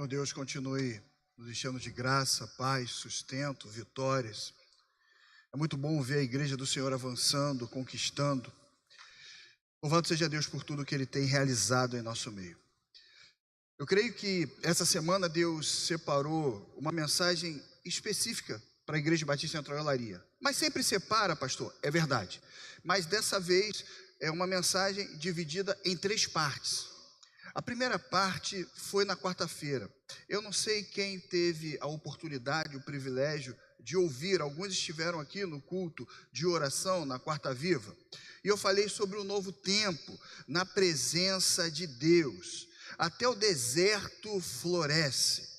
Meu Deus, continue nos enchendo de graça, paz, sustento, vitórias. É muito bom ver a igreja do Senhor avançando, conquistando. Louvado seja Deus por tudo que Ele tem realizado em nosso meio. Eu creio que essa semana Deus separou uma mensagem específica para a Igreja Batista em Olaria. Mas sempre separa, pastor, é verdade. Mas dessa vez é uma mensagem dividida em 3 partes. A primeira parte foi na quarta-feira. Eu não sei quem teve a oportunidade, o privilégio de ouvir. Alguns estiveram aqui no culto de oração na Quarta Viva. E eu falei sobre o novo tempo, na presença de Deus. Até o deserto floresce.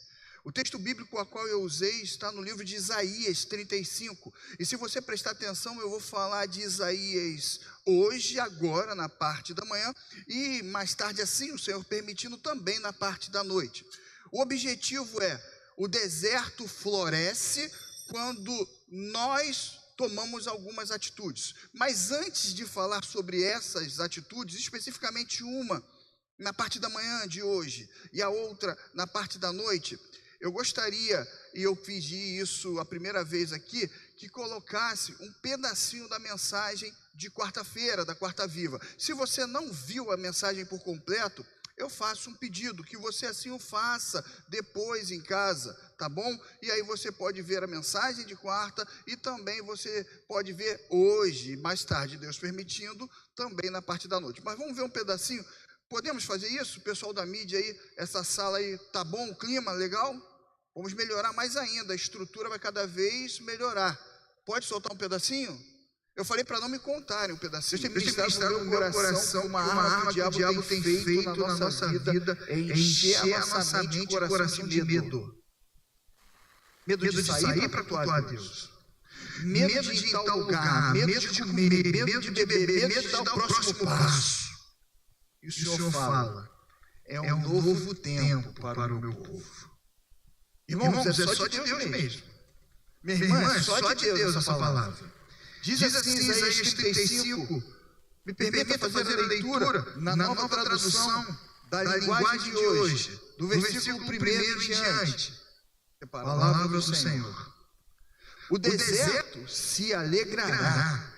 O texto bíblico a qual eu usei está no livro de Isaías 35. E se você prestar atenção, eu vou falar de Isaías hoje, agora, na parte da manhã, e mais tarde, assim, o Senhor permitindo, também na parte da noite. O objetivo é: o deserto floresce quando nós tomamos algumas atitudes. Mas antes de falar sobre essas atitudes, especificamente uma na parte da manhã de hoje e a outra na parte da noite, eu gostaria, e eu pedi isso a primeira vez aqui, que colocasse um pedacinho da mensagem de quarta-feira, da Quarta Viva. Se você não viu a mensagem por completo, eu faço um pedido, que você assim o faça depois em casa, tá bom? E aí você pode ver a mensagem de quarta e também você pode ver hoje, mais tarde, Deus permitindo, também na parte da noite. Mas vamos ver um pedacinho? Podemos fazer isso? Pessoal da mídia aí, essa sala aí, tá bom? O clima legal? Vamos melhorar mais ainda, a estrutura vai cada vez melhorar. Pode soltar um pedacinho? Eu falei para não me contarem um pedacinho. Deus tem ministrado no meu coração uma arma que o diabo tem feito na nossa vida, é encher a nossa mente e coração de medo. Medo de sair para cultuar Deus. Medo de ir em tal lugar, medo de comer, medo de beber, medo de dar o próximo passo. E o Senhor fala, é um novo tempo para o meu povo. Irmãos, é só de Deus mesmo. Minha irmã, é só de Deus essa palavra. Diz assim Isaías 35, me permita fazer a leitura na nova tradução da linguagem de hoje, do versículo 1 em diante. É a palavra do Senhor. O deserto se alegrará.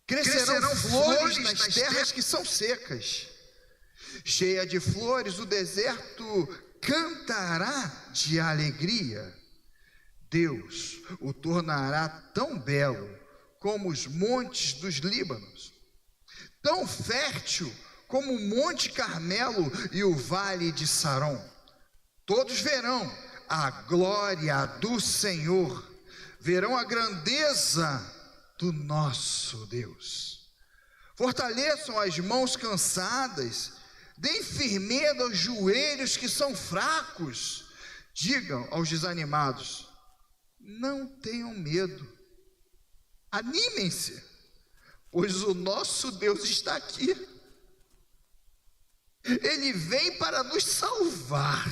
Crescerão flores nas terras que são secas. Cheia de flores, o deserto cantará de alegria. Deus o tornará tão belo como os montes dos Líbanos, tão fértil como o Monte Carmelo e o Vale de Saron. Todos verão a glória do Senhor, verão a grandeza do nosso Deus. Fortaleçam as mãos cansadas, deem firmeza aos joelhos que são fracos. Digam aos desanimados: não tenham medo, animem-se, pois o nosso Deus está aqui. Ele vem para nos salvar.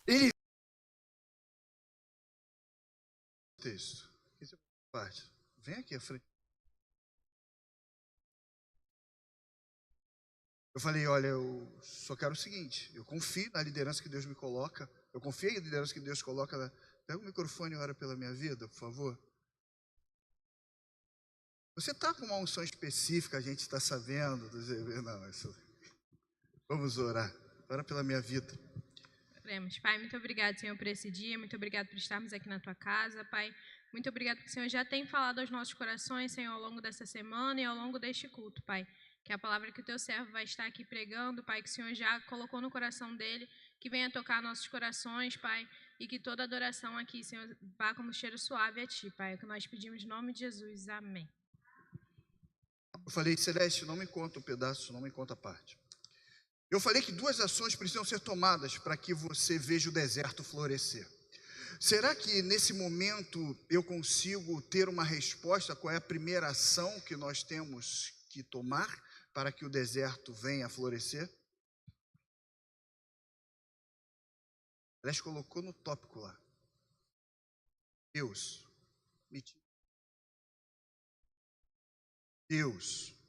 Ele texto. Essa parte. Vem aqui à frente. Eu falei, olha, eu só quero o seguinte, eu confio na liderança que Deus me coloca, eu confio na liderança que Deus coloca. Pega o microfone e ora pela minha vida, por favor. Você está com uma unção específica, a gente está sabendo. Não, vamos orar. Ora pela minha vida. Oremos. Pai, muito obrigado, Senhor, por esse dia, muito obrigado por estarmos aqui na Tua casa, Pai. Muito obrigado porque o Senhor já tem falado aos nossos corações, Senhor, ao longo dessa semana e ao longo deste culto, Pai. Que a palavra que o Teu servo vai estar aqui pregando, Pai, que o Senhor já colocou no coração dele, que venha tocar nossos corações, Pai, e que toda adoração aqui, Senhor, vá como cheiro suave a Ti, Pai. É o que nós pedimos em nome de Jesus. Amém. Eu falei, Celeste, não me conta um pedaço, não me conta a parte. Eu falei que 2 ações precisam ser tomadas para que você veja o deserto florescer. Será que nesse momento eu consigo ter uma resposta? Qual é a primeira ação que nós temos que tomar para que o deserto venha a florescer? Celeste colocou no tópico lá. Deus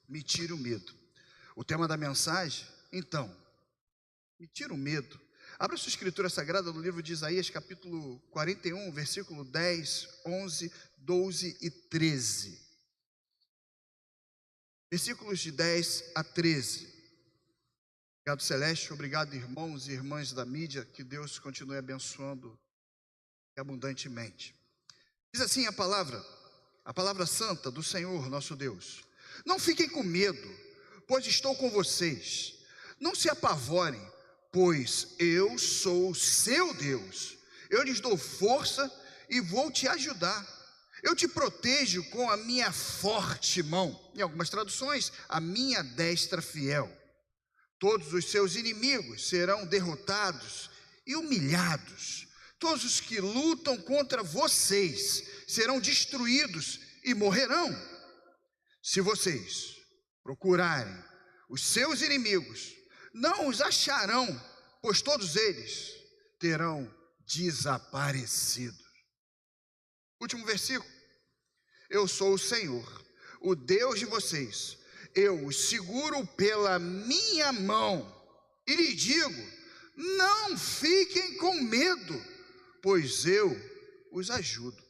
me tira o medo. O tema da mensagem, então, me tira o medo. Abra sua escritura sagrada no livro de Isaías, capítulo 41, versículo 10, 11, 12 e 13. Versículos de 10 a 13. Obrigado, Celeste. Obrigado, irmãos e irmãs da mídia. Que Deus continue abençoando abundantemente. Diz assim a palavra santa do Senhor nosso Deus: não fiquem com medo, pois estou com vocês. Não se apavorem, pois eu sou seu Deus. Eu lhes dou força e vou te ajudar. Eu te protejo com a minha forte mão. Em algumas traduções, a minha destra fiel. Todos os seus inimigos serão derrotados e humilhados. Todos os que lutam contra vocês serão destruídos e morrerão. Se vocês procurarem os seus inimigos, não os acharão, pois todos eles terão desaparecido. Último versículo. Eu sou o Senhor, o Deus de vocês. Eu os seguro pela minha mão e lhe digo: não fiquem com medo, pois eu os ajudo.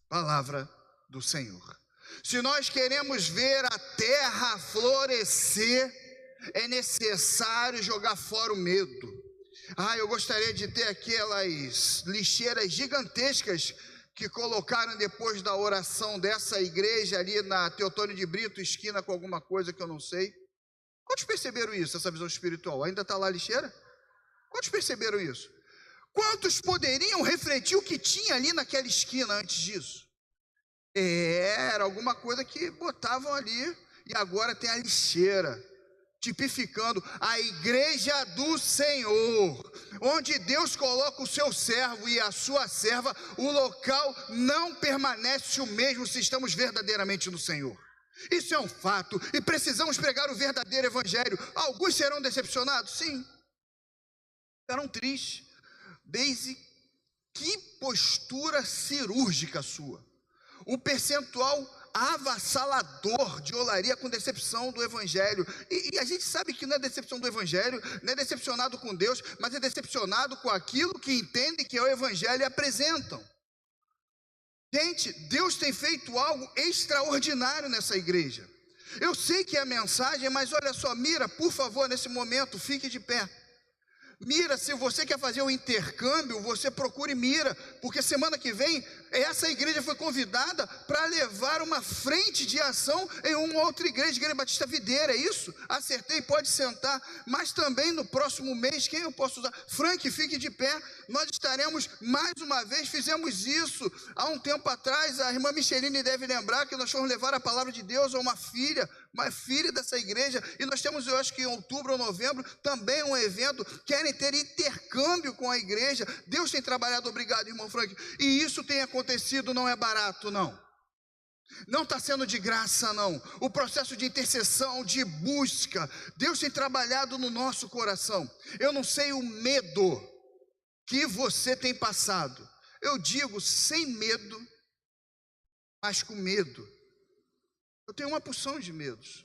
Palavra do Senhor. Se nós queremos ver a terra florescer, é necessário jogar fora o medo. Eu gostaria de ter aquelas lixeiras gigantescas que colocaram depois da oração dessa igreja ali na Teotônio de Brito, esquina com alguma coisa que eu não sei. Quantos perceberam isso, essa visão espiritual? Ainda está lá a lixeira? Quantos perceberam isso? Quantos poderiam refletir o que tinha ali naquela esquina antes disso? Era alguma coisa que botavam ali, e agora tem a lixeira, tipificando a igreja do Senhor, onde Deus coloca o seu servo e a sua serva. O local não permanece o mesmo se estamos verdadeiramente no Senhor. Isso é um fato, e precisamos pregar o verdadeiro evangelho. Alguns serão decepcionados, sim, serão tristes. Desde que postura cirúrgica sua, o percentual avassalador de olaria com decepção do evangelho, e a gente sabe que não é decepção do evangelho, não é decepcionado com Deus, mas é decepcionado com aquilo que entendem que é o evangelho e apresentam. Gente, Deus tem feito algo extraordinário nessa igreja. Eu sei que é a mensagem, mas olha só, Mira, por favor, nesse momento, fique de pé. Mira, se você quer fazer um intercâmbio, você procure Mira, porque semana que vem, essa igreja foi convidada para levar uma frente de ação em uma outra igreja, Igreja Batista Videira, é isso? Acertei, pode sentar. Mas também no próximo mês, quem eu posso usar? Frank, fique de pé, nós estaremos mais uma vez, fizemos isso há um tempo atrás. A irmã Micheline deve lembrar que nós fomos levar a palavra de Deus a uma filha dessa igreja, e nós temos, eu acho que em outubro ou novembro, também um evento. Querem ter intercâmbio com a igreja. Deus tem trabalhado, obrigado, irmão Frank, e isso tem acontecido. Não é barato, não está sendo de graça, não. O processo de intercessão, de busca, Deus tem trabalhado no nosso coração. Eu não sei o medo que você tem passado, eu digo sem medo, mas com medo. Eu tenho uma porção de medos.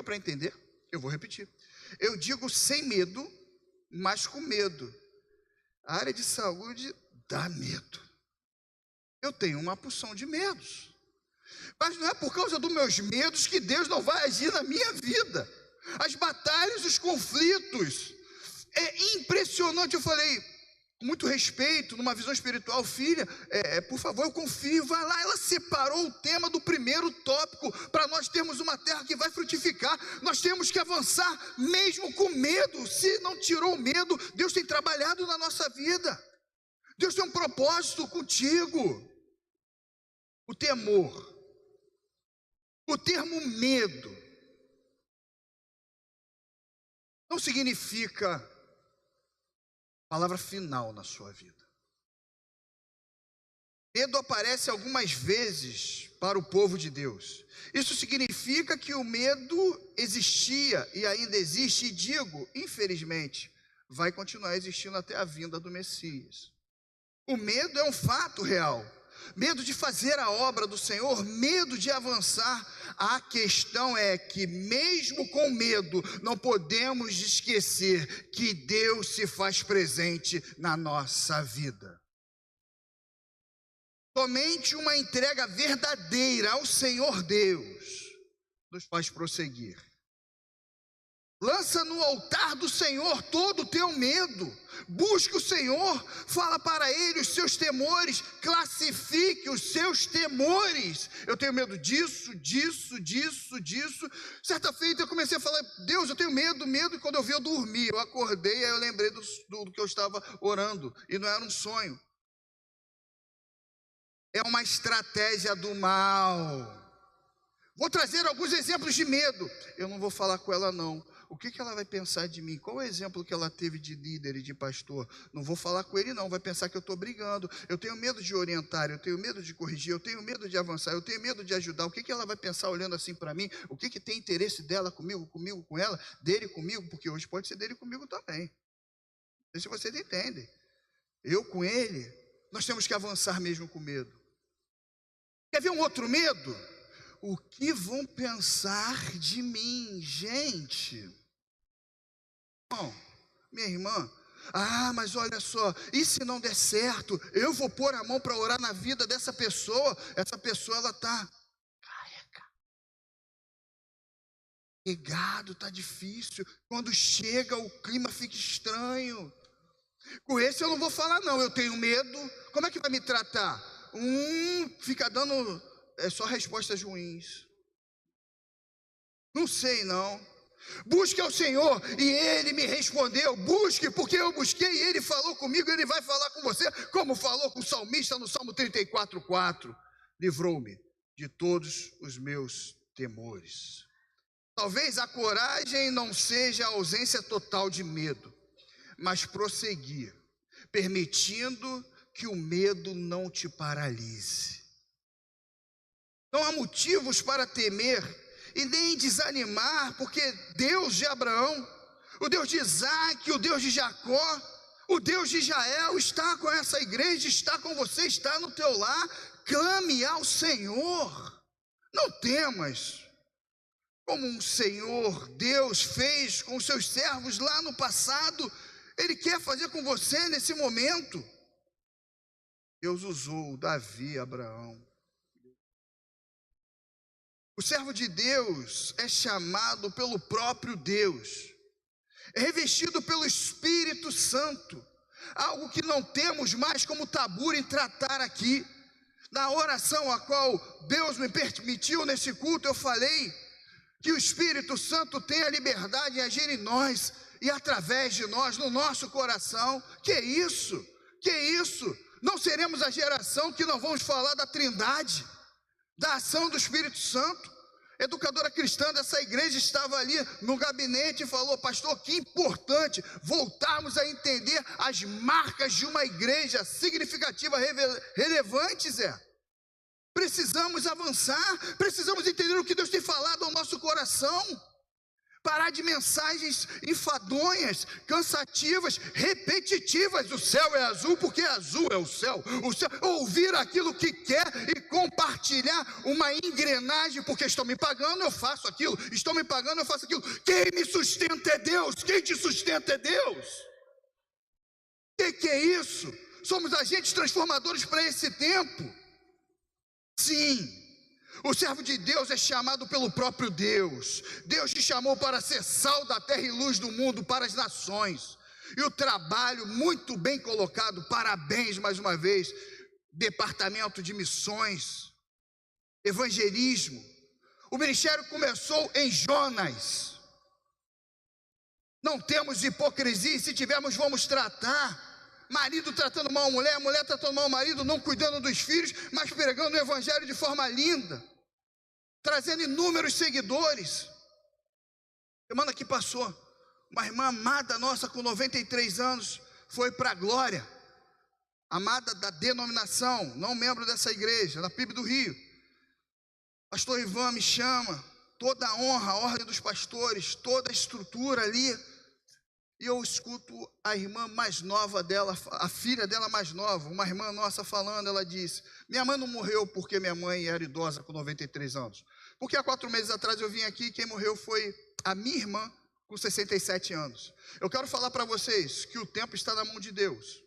Para entender, eu vou repetir. Eu digo sem medo, mas com medo. A área de saúde dá medo. Eu tenho uma porção de medos. Mas não é por causa dos meus medos que Deus não vai agir na minha vida. As batalhas, os conflitos, é impressionante. Eu falei, com muito respeito, numa visão espiritual, filha, por favor, eu confio, vai lá. Ela separou o tema do primeiro tópico, para nós termos uma terra que vai frutificar. Nós temos que avançar mesmo com medo. Se não tirou o medo, Deus tem trabalhado na nossa vida. Deus tem um propósito contigo. O temor, o termo medo, não significa palavra final na sua vida. Medo aparece algumas vezes para o povo de Deus. Isso significa que o medo existia e ainda existe, e digo, infelizmente, vai continuar existindo até a vinda do Messias. O medo é um fato real. medo de fazer a obra do Senhor, medo de avançar. A questão é que, mesmo com medo, não podemos esquecer que Deus se faz presente na nossa vida. Somente uma entrega verdadeira ao Senhor Deus nos faz prosseguir. Lança no altar do Senhor todo o teu medo. Busque o Senhor, fala para Ele os seus temores, classifique os seus temores. Eu tenho medo disso. Certa feita eu comecei a falar, Deus, eu tenho medo, e quando eu vi eu dormi. Eu acordei, aí eu lembrei do que eu estava orando, e não era um sonho. É uma estratégia do mal. Vou trazer alguns exemplos de medo. Eu não vou falar com ela não. O que ela vai pensar de mim? Qual é o exemplo que ela teve de líder e de pastor? Não vou falar com ele não, vai pensar que eu estou brigando. Eu tenho medo de orientar, eu tenho medo de corrigir, eu tenho medo de avançar, eu tenho medo de ajudar. O que ela vai pensar olhando assim para mim? O que tem interesse dela comigo, com ela, dele comigo? Porque hoje pode ser dele comigo também. Não sei se vocês entendem. Eu com ele, nós temos que avançar mesmo com medo. Quer ver um outro medo? O que vão pensar de mim, gente? Bom, minha irmã, mas olha só, e se não der certo, eu vou pôr a mão para orar na vida dessa pessoa, essa pessoa ela está carregado, está difícil, quando chega o clima fica estranho, com esse eu não vou falar não, eu tenho medo, como é que vai me tratar? Fica dando só respostas ruins, não sei não. Busque ao Senhor e Ele me respondeu. Busque porque eu busquei e Ele falou comigo. Ele vai falar com você como falou com o salmista no Salmo 34:4. Livrou-me de todos os meus temores. Talvez a coragem não seja a ausência total de medo, mas prosseguir, permitindo que o medo não te paralise. Não há motivos para temer e nem desanimar, porque Deus de Abraão, o Deus de Isaac, o Deus de Jacó, o Deus de Israel está com essa igreja, está com você, está no teu lar. Clame ao Senhor, não temas, como um Senhor Deus fez com os seus servos lá no passado, Ele quer fazer com você nesse momento. Deus usou Davi, Abraão. O servo de Deus é chamado pelo próprio Deus, é revestido pelo Espírito Santo, algo que não temos mais como tabu em tratar aqui. Na oração a qual Deus me permitiu nesse culto, eu falei que o Espírito Santo tem a liberdade de agir em nós e através de nós, no nosso coração. Que isso? Não seremos a geração que não vamos falar da Trindade, da ação do Espírito Santo. Educadora cristã dessa igreja estava ali no gabinete e falou: pastor, que importante voltarmos a entender as marcas de uma igreja significativa, relevante, Zé. Precisamos avançar, precisamos entender o que Deus tem falado ao nosso coração. Parar de mensagens enfadonhas, cansativas, repetitivas. O céu é azul porque azul é o céu. Ouvir aquilo que quer e compartilhar uma engrenagem, porque estão me pagando, eu faço aquilo. Estão me pagando, eu faço aquilo. Quem me sustenta é Deus. Quem te sustenta é Deus. Que é isso? Somos agentes transformadores para esse tempo. Sim. O servo de Deus é chamado pelo próprio Deus. Deus te chamou para ser sal da terra e luz do mundo para as nações. E o trabalho muito bem colocado, parabéns mais uma vez, departamento de missões, evangelismo. O ministério começou em Jonas. Não temos hipocrisia, e se tivermos vamos tratar. Marido tratando mal a mulher, mulher tratando mal o marido, não cuidando dos filhos, mas pregando o evangelho de forma linda, trazendo inúmeros seguidores. Semana que passou, uma irmã amada nossa com 93 anos foi para a glória, amada da denominação, não membro dessa igreja, da PIB do Rio. Pastor Ivan me chama, toda a honra, a ordem dos pastores, toda a estrutura ali. e eu escuto a irmã mais nova dela, a filha dela mais nova, uma irmã nossa falando, ela disse: minha mãe não morreu porque minha mãe era idosa com 93 anos. Porque há 4 meses atrás eu vim aqui e quem morreu foi a minha irmã com 67 anos. Eu quero falar para vocês que o tempo está na mão de Deus.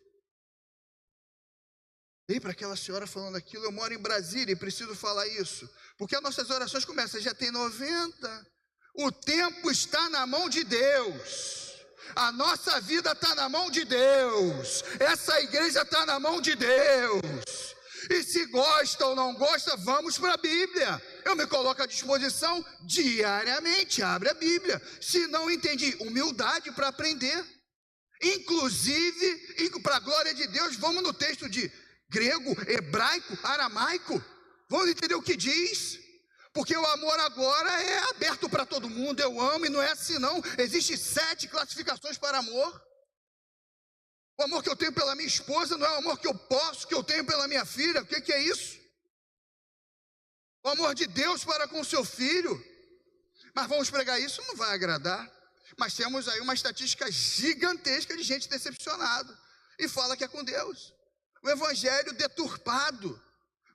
Dei para aquela senhora falando aquilo, eu moro em Brasília e preciso falar isso. Porque as nossas orações começam, já tem 90. O tempo está na mão de Deus. A nossa vida está na mão de Deus. Essa igreja está na mão de Deus. E se gosta ou não gosta, vamos para a Bíblia. Eu me coloco à disposição diariamente. Abre a Bíblia. Se não entendi, humildade para aprender. Inclusive, para a glória de Deus, vamos no texto de grego, hebraico, aramaico. Vamos entender o que diz. Porque o amor agora é aberto para todo mundo. Eu amo e não é assim não. Existem 7 classificações para amor. O amor que eu tenho pela minha esposa não é o amor que eu tenho pela minha filha. O que é isso? O amor de Deus para com o seu filho. Mas vamos pregar isso? Não vai agradar. Mas temos aí uma estatística gigantesca de gente decepcionada. E fala que é com Deus. O evangelho deturpado.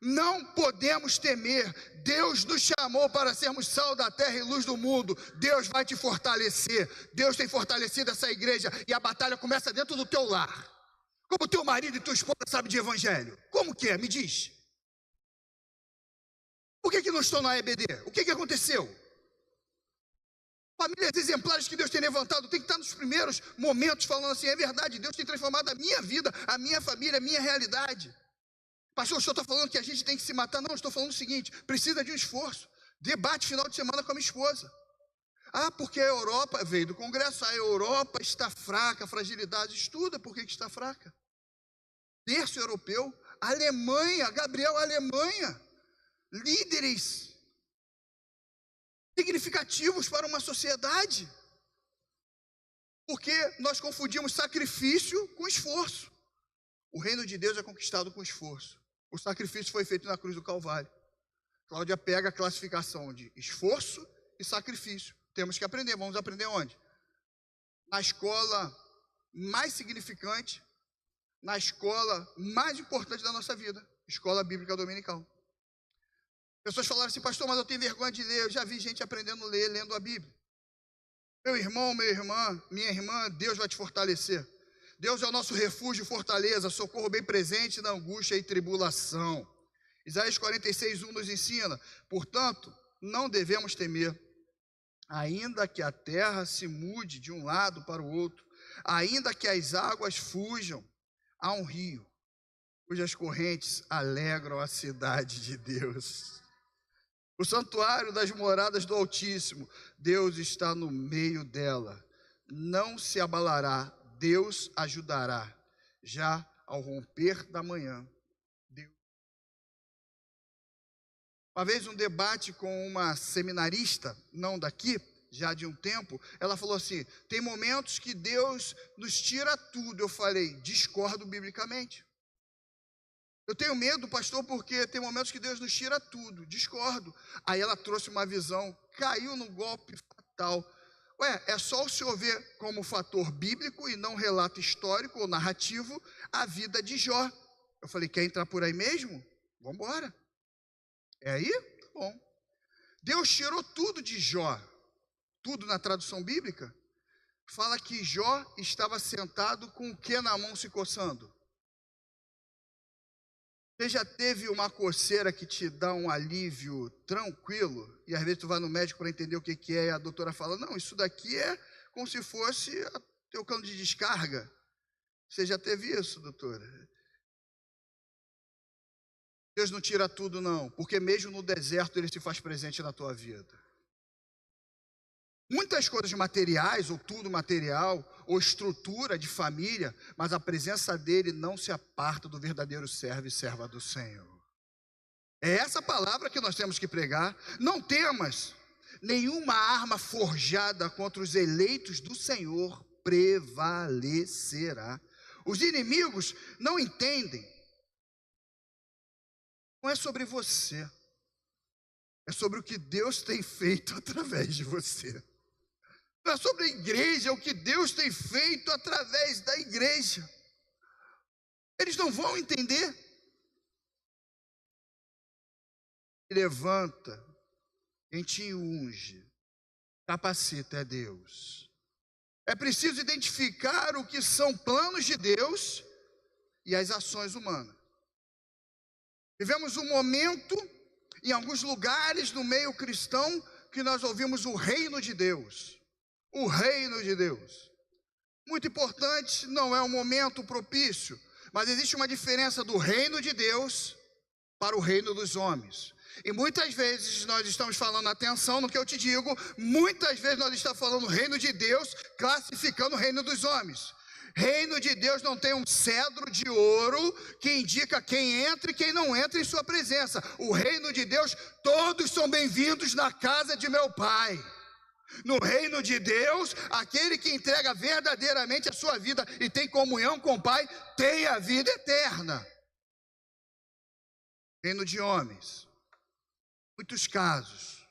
Não podemos temer. Deus nos chamou para sermos sal da terra e luz do mundo. Deus vai te fortalecer. Deus tem fortalecido essa igreja. E a batalha começa dentro do teu lar. Como teu marido e tua esposa sabem de evangelho? Como que é? Me diz. Por que não estou na EBD? O que aconteceu? Famílias exemplares que Deus tem levantado, tem que estar nos primeiros momentos falando assim, é verdade, Deus tem transformado a minha vida, a minha família, a minha realidade. Pastor, o senhor está falando que a gente tem que se matar? Não, eu estou falando o seguinte, precisa de um esforço. Debate final de semana com a minha esposa. Ah, porque a Europa, veio do Congresso, a Europa está fraca, fragilidade. Estuda por que está fraca. Terço europeu, Alemanha, Gabriel, Alemanha. Líderes significativos para uma sociedade. Porque nós confundimos sacrifício com esforço. O reino de Deus é conquistado com esforço. O sacrifício foi feito na cruz do Calvário. Cláudia pega a classificação de esforço e sacrifício. Temos que aprender. Vamos aprender onde? Na escola mais significante, na escola mais importante da nossa vida, escola bíblica dominical. Pessoas falaram assim, pastor, mas eu tenho vergonha de ler. Eu já vi gente aprendendo a ler, lendo a Bíblia. Meu irmão, minha irmã, Deus vai te fortalecer. Deus é o nosso refúgio e fortaleza, socorro bem presente na angústia e tribulação. Isaías 46:1 nos ensina, portanto, não devemos temer, ainda que a terra se mude de um lado para o outro, ainda que as águas fujam, há um rio, cujas correntes alegram a cidade de Deus. O santuário das moradas do Altíssimo, Deus está no meio dela, não se abalará, Deus ajudará, já ao romper da manhã. Deus. Uma vez um debate com uma seminarista, não daqui, já de um tempo, ela falou assim, tem momentos que Deus nos tira tudo. Eu falei, discordo biblicamente. Eu tenho medo, pastor, porque tem momentos que Deus nos tira tudo, discordo. Aí ela trouxe uma visão, caiu no golpe fatal. Ué, é só o senhor ver como fator bíblico e não relato histórico ou narrativo a vida de Jó. Eu falei, quer entrar por aí mesmo? Vamos embora. É aí? Tá bom. Deus tirou tudo de Jó. Tudo na tradução bíblica. Fala que Jó estava sentado com o que na mão se coçando? Você já teve uma coceira que te dá um alívio tranquilo? E às vezes tu vai no médico para entender o que é e a doutora fala, não, isso daqui é como se fosse teu cano de descarga. Você já teve isso, doutora? Deus não tira tudo não, porque mesmo no deserto Ele se faz presente na tua vida. Muitas coisas materiais, ou tudo material, ou estrutura de família, mas a presença dele não se aparta do verdadeiro servo e serva do Senhor. É essa palavra que nós temos que pregar. Não temas, nenhuma arma forjada contra os eleitos do Senhor prevalecerá. Os inimigos não entendem. Não é sobre você, é sobre o que Deus tem feito através de você. não é sobre a igreja, é o que Deus tem feito através da igreja. Eles não vão entender. Levanta, quem te unge, capacita é Deus. É preciso identificar o que são planos de Deus e as ações humanas. Vivemos um momento, em alguns lugares no meio cristão, que nós ouvimos o reino de Deus. O reino de Deus. Muito importante, não é um momento propício, mas existe uma diferença do reino de Deus para o reino dos homens. E muitas vezes nós estamos falando, atenção no que eu te digo, muitas vezes nós estamos falando reino de Deus, classificando o reino dos homens. Reino de Deus não tem um cedro de ouro que indica quem entra e quem não entra em sua presença. O reino de Deus, todos são bem-vindos na casa de meu Pai. No reino de Deus, aquele que entrega verdadeiramente a sua vida e tem comunhão com o Pai, tem a vida eterna. Reino de homens. Muitos casos,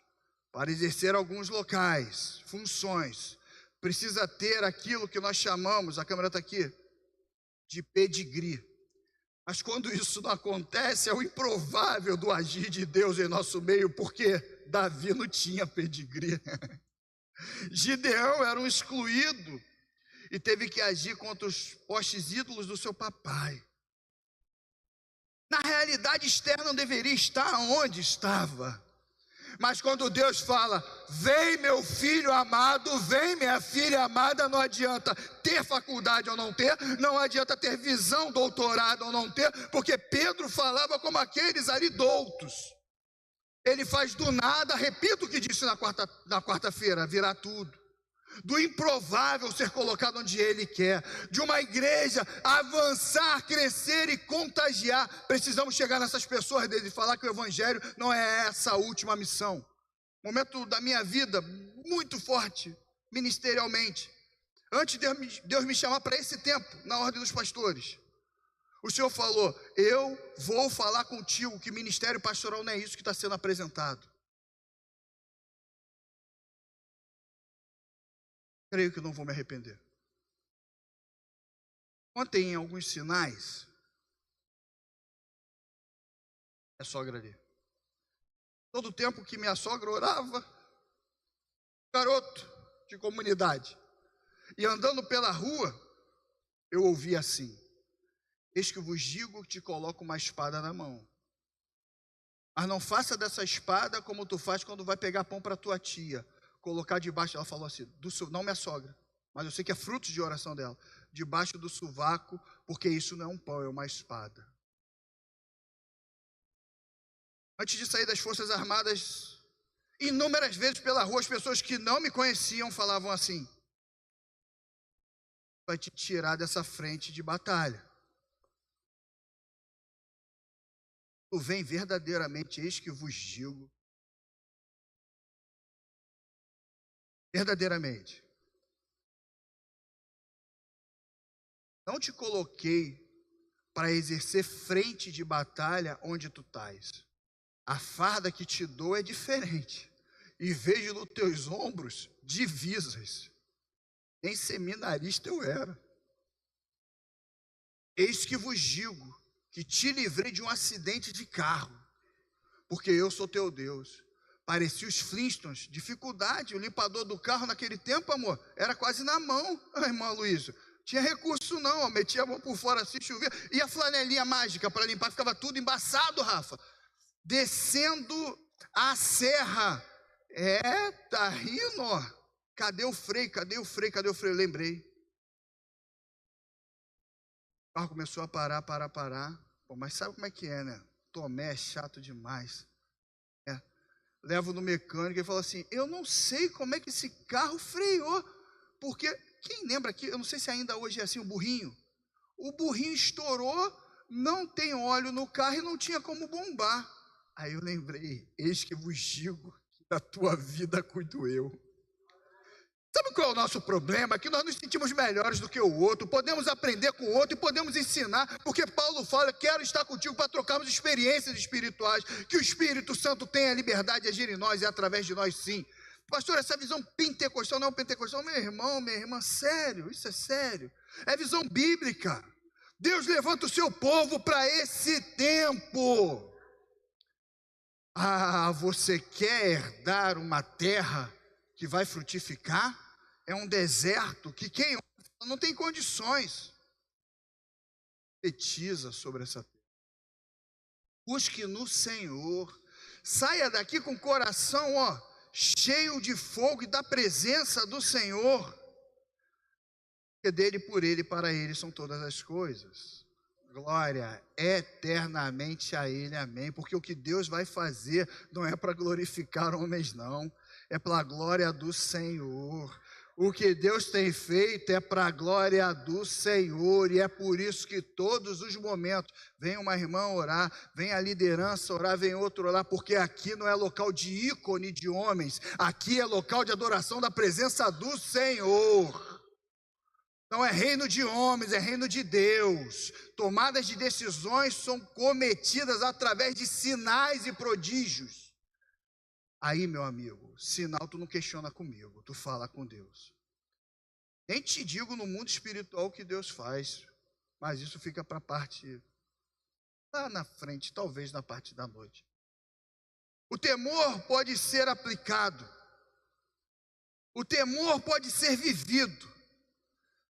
para exercer alguns locais, funções, precisa ter aquilo que nós chamamos, a câmera está aqui, de pedigree. Mas quando isso não acontece, é o improvável do agir de Deus em nosso meio, porque Davi não tinha pedigree. Gideão era um excluído e teve que agir contra os postes ídolos do seu papai. Na realidade externa não deveria estar onde estava. Mas quando Deus fala, vem meu filho amado, vem minha filha amada, não adianta ter faculdade ou não ter, não adianta ter visão, doutorado ou não ter, porque Pedro falava como aqueles ali doutos. Ele faz do nada, repito o que disse na quarta-feira, virá tudo. Do improvável ser colocado onde Ele quer, de uma igreja avançar, crescer e contagiar. Precisamos chegar nessas pessoas dele e falar que o evangelho não é essa a última missão. Momento da minha vida muito forte, ministerialmente. Antes de Deus me chamar para esse tempo, na ordem dos pastores, o Senhor falou, eu vou falar contigo que ministério pastoral não é isso que está sendo apresentado. Creio que não vou me arrepender. Ontem, em alguns sinais, minha sogra ali. Todo o tempo que minha sogra orava, garoto de comunidade, e andando pela rua, eu ouvia assim, eis que vos digo que te coloco uma espada na mão. Mas não faça dessa espada como tu faz quando vai pegar pão para tua tia. Colocar debaixo, ela falou assim, não minha sogra, mas eu sei que é fruto de oração dela, debaixo do sovaco, porque isso não é um pão, é uma espada. Antes de sair das Forças Armadas, inúmeras vezes pela rua, as pessoas que não me conheciam falavam assim, vai te tirar dessa frente de batalha. Tu vem verdadeiramente, eis que vos digo, verdadeiramente, não te coloquei para exercer frente de batalha onde tu estás. A farda que te dou é diferente. E vejo nos teus ombros divisas. Nem seminarista eu era. Eis que vos digo que te livrei de um acidente de carro, porque eu sou teu Deus. Parecia os Flintstones, dificuldade, o limpador do carro naquele tempo, amor, era quase na mão, irmã Luísa. Tinha recurso não, metia a mão por fora assim, chovia. E a flanelinha mágica para limpar, ficava tudo embaçado, Rafa. Descendo a serra. Tá rindo, ó. Cadê o freio? Cadê o freio? Cadê o freio? Eu lembrei. O carro começou a parar. Pô, mas sabe como é que é, né? Tomé é chato demais. Levo no mecânico e falo assim, eu não sei como é que esse carro freou, porque, quem lembra aqui, eu não sei se ainda hoje é assim, o burrinho estourou, não tem óleo no carro e não tinha como bombar. Aí eu lembrei, eis que vos digo, que da tua vida cuido eu. Sabe qual é o nosso problema? Que nós nos sentimos melhores do que o outro, podemos aprender com o outro e podemos ensinar, porque Paulo fala, quero estar contigo para trocarmos experiências espirituais, que o Espírito Santo tenha a liberdade de agir em nós e através de nós sim. Pastor, essa visão pentecostal não é pentecostal? Meu irmão, minha irmã, sério, isso é sério. É visão bíblica. Deus levanta o seu povo para esse tempo. Ah, você quer herdar uma terra que vai frutificar? É um deserto que quem não tem condições. Profetiza sobre essa terra. Busque no Senhor. Saia daqui com o coração, cheio de fogo e da presença do Senhor. Porque dele, por ele e para ele são todas as coisas. Glória eternamente a ele, amém. Porque o que Deus vai fazer não é para glorificar homens, não. É para a glória do Senhor. O que Deus tem feito é para a glória do Senhor, e é por isso que todos os momentos, vem uma irmã orar, vem a liderança orar, vem outro orar, porque aqui não é local de ícone de homens, aqui é local de adoração da presença do Senhor. Não é reino de homens, é reino de Deus. Tomadas de decisões são cometidas através de sinais e prodígios. Aí, meu amigo, sinal tu não questiona comigo, tu fala com Deus. Nem te digo no mundo espiritual o que Deus faz, mas isso fica para a parte lá na frente, talvez na parte da noite. O temor pode ser aplicado, o temor pode ser vivido,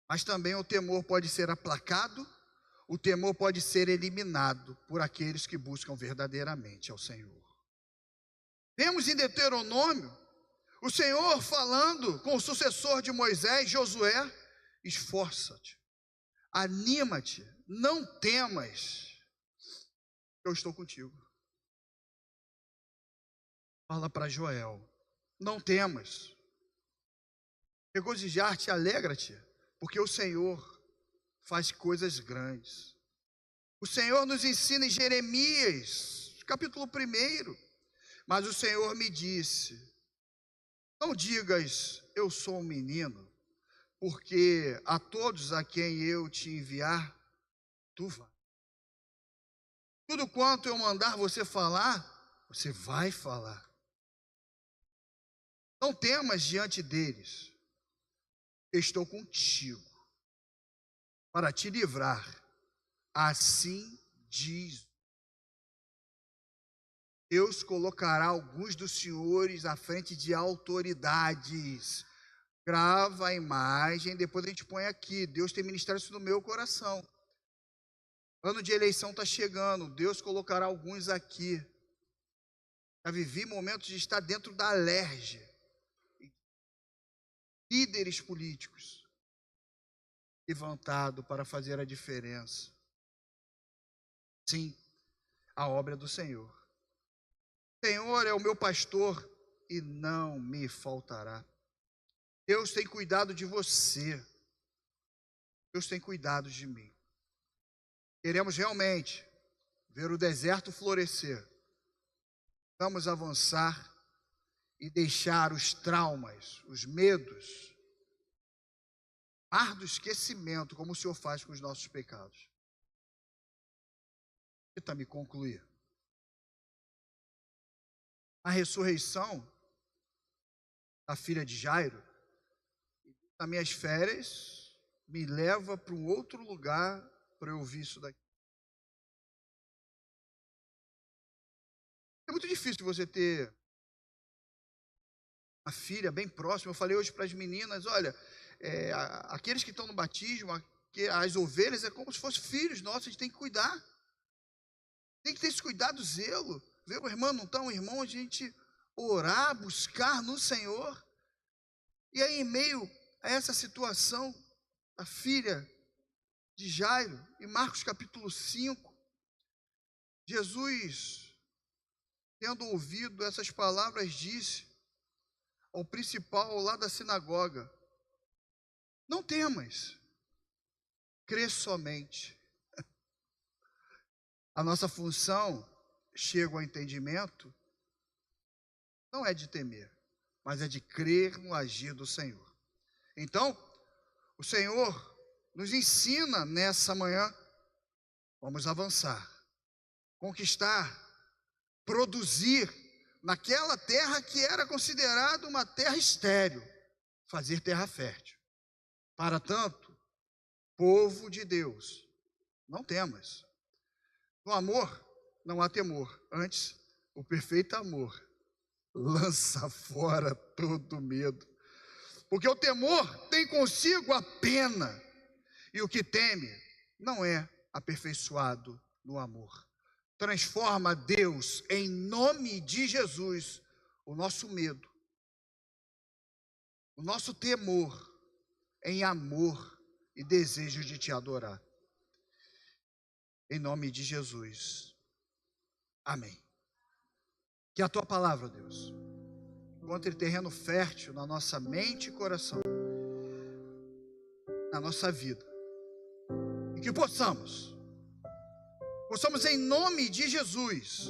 mas também o temor pode ser aplacado, o temor pode ser eliminado por aqueles que buscam verdadeiramente ao Senhor. Vemos em Deuteronômio o Senhor falando com o sucessor de Moisés, Josué: esforça-te, anima-te, não temas, eu estou contigo. Fala para Joel: não temas, regozijar-te, alegra-te, porque o Senhor faz coisas grandes. O Senhor nos ensina em Jeremias, capítulo 1, mas o Senhor me disse: não digas, eu sou um menino, porque a todos a quem eu te enviar, tu vai. Tudo quanto eu mandar você falar, você vai falar. Não temas diante deles, estou contigo, para te livrar, assim diz. Deus colocará alguns dos senhores à frente de autoridades. Grava a imagem, depois a gente põe aqui. Deus tem ministrado isso no meu coração. Ano de eleição está chegando, Deus colocará alguns aqui. Já vivi momentos de estar dentro da alerge. Líderes políticos levantados para fazer a diferença. Sim, a obra do Senhor. O Senhor é o meu pastor e não me faltará. Deus tem cuidado de você. Deus tem cuidado de mim. Queremos realmente ver o deserto florescer. Vamos avançar e deixar os traumas, os medos, mar do esquecimento, como o Senhor faz com os nossos pecados. Permita-me concluir. A ressurreição da filha de Jairo, nas minhas férias, me leva para um outro lugar para eu ouvir isso daqui. É muito difícil você ter uma filha bem próxima. Eu falei hoje para as meninas: olha, aqueles que estão no batismo, as ovelhas, é como se fossem filhos nossos, a gente tem que cuidar. Tem que ter esse cuidado, zelo. Ver o irmão não está um irmão, a gente orar, buscar no Senhor. E aí, em meio a essa situação, a filha de Jairo, em Marcos capítulo 5, Jesus, tendo ouvido essas palavras, disse ao principal lá da sinagoga: não temas, crê somente. A nossa função, chega ao entendimento, não é de temer, mas é de crer no agir do Senhor. Então, o Senhor nos ensina nessa manhã, vamos avançar, conquistar, produzir, naquela terra que era considerada uma terra estéril, fazer terra fértil. Para tanto, povo de Deus, não temas. No amor não há temor, antes o perfeito amor lança fora todo medo. Porque o temor tem consigo a pena, e o que teme não é aperfeiçoado no amor. Transforma, Deus, em nome de Jesus, o nosso medo, o nosso temor, em amor e desejo de te adorar. Em nome de Jesus. Amém. Que a tua palavra, Deus, encontre terreno fértil na nossa mente e coração, na nossa vida. E que possamos em nome de Jesus,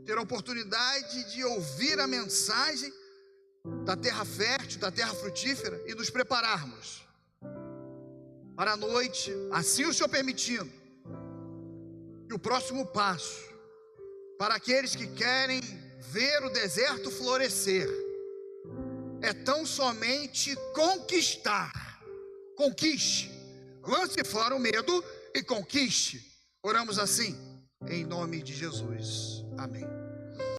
ter a oportunidade de ouvir a mensagem da terra fértil, da terra frutífera, e nos prepararmos para a noite, assim o Senhor permitindo, e o próximo passo, para aqueles que querem ver o deserto florescer, é tão somente conquistar. Conquiste, lance fora o medo e conquiste. Oramos assim, em nome de Jesus. Amém.